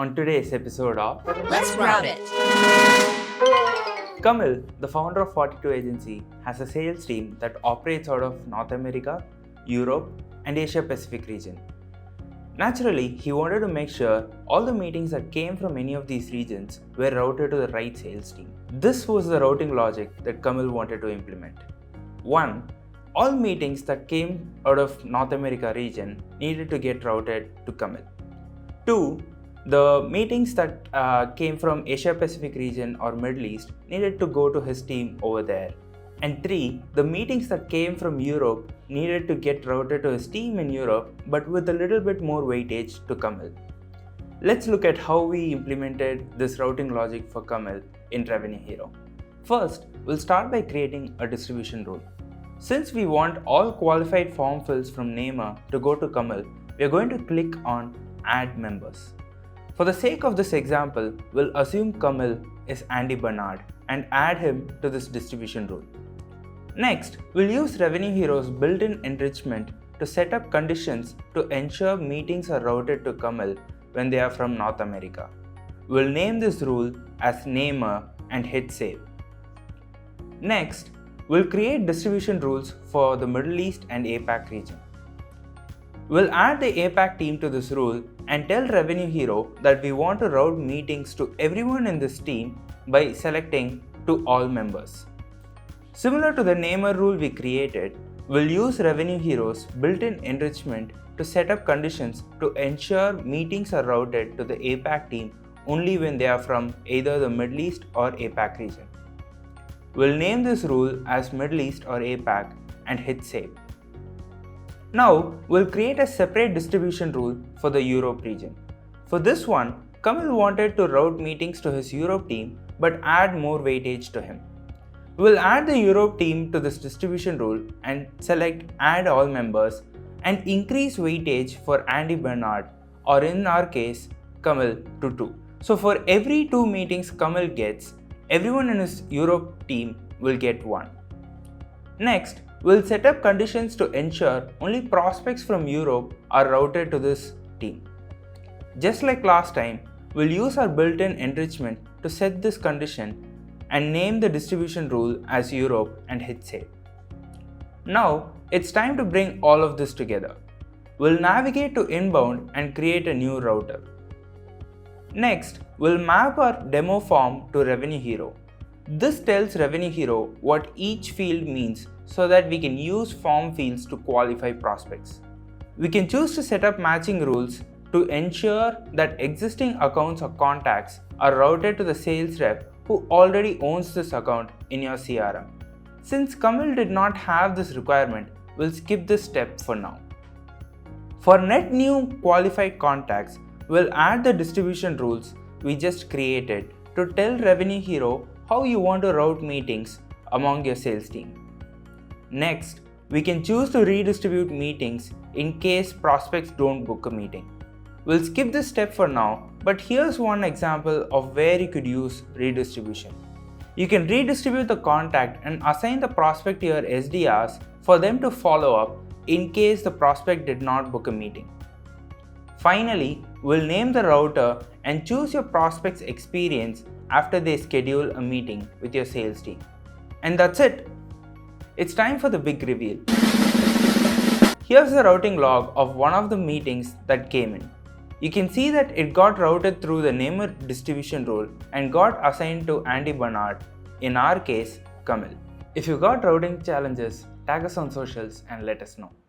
on today's episode of Let's Route It. Kamil, the founder of 42 Agency, has a sales team that operates out of North America, Europe, and Asia Pacific region. Naturally, he wanted to make sure all the meetings that came from any of these regions were routed to the right sales team. This was the routing logic that Kamil wanted to implement. 1. All meetings that came out of North America region needed to get routed to Kamil. 2. The meetings that came from Asia Pacific region or Middle East needed to go to his team over there. And 3. The meetings that came from Europe needed to get routed to his team in Europe, but with a little bit more weightage to Kamil. Let's look at how we implemented this routing logic for Kamil in RevenueHero. First, we'll start by creating a distribution rule. Since we want all qualified form fills from Namer to go to Kamil, we are going to click on Add Members. For the sake of this example, we'll assume Kamil is Andy Bernard and add him to this distribution rule. Next, we'll use RevenueHero's built-in enrichment to set up conditions to ensure meetings are routed to Kamil when they are from North America. We'll name this rule as Namer and hit save. Next, we'll create distribution rules for the Middle East and APAC region. We'll add the APAC team to this rule and tell RevenueHero that we want to route meetings to everyone in this team by selecting to all members. Similar to the Namer rule we created, we'll use RevenueHero's built-in enrichment to set up conditions to ensure meetings are routed to the APAC team only when they are from either the Middle East or APAC region. We'll name this rule as Middle East or APAC and hit save. Now, we'll create a separate distribution rule for the Europe region. For this one, Kamil wanted to route meetings to his Europe team but add more weightage to him. We'll add the Europe team to this distribution rule and select Add All Members and increase weightage for Andy Bernard, or in our case, Kamil, to 2. So for every 2 meetings Kamil gets, everyone in his Europe team will get 1. Next, we'll set up conditions to ensure only prospects from Europe are routed to this team. Just like last time, we'll use our built-in enrichment to set this condition and name the distribution rule as Europe and hit save. Now, it's time to bring all of this together. We'll navigate to Inbound and create a new router. Next, we'll map our demo form to RevenueHero. This tells RevenueHero what each field means so that we can use form fields to qualify prospects. We can choose to set up matching rules to ensure that existing accounts or contacts are routed to the sales rep who already owns this account in your CRM. Since Kamil did not have this requirement, we'll skip this step for now. For net new qualified contacts, we'll add the distribution rules we just created to tell RevenueHero how you want to route meetings among your sales team. Next, we can choose to redistribute meetings in case prospects don't book a meeting. We'll skip this step for now, but here's one example of where you could use redistribution. You can redistribute the contact and assign the prospect to your SDRs for them to follow up in case the prospect did not book a meeting. Finally, we'll name the router and choose your prospect's experience after they schedule a meeting with your sales team. And that's it. It's time for the big reveal. Here's the routing log of one of the meetings that came in. You can see that it got routed through the Namer distribution rule and got assigned to Andy Bernard, in our case, Kamil. If you got routing challenges, tag us on socials and let us know.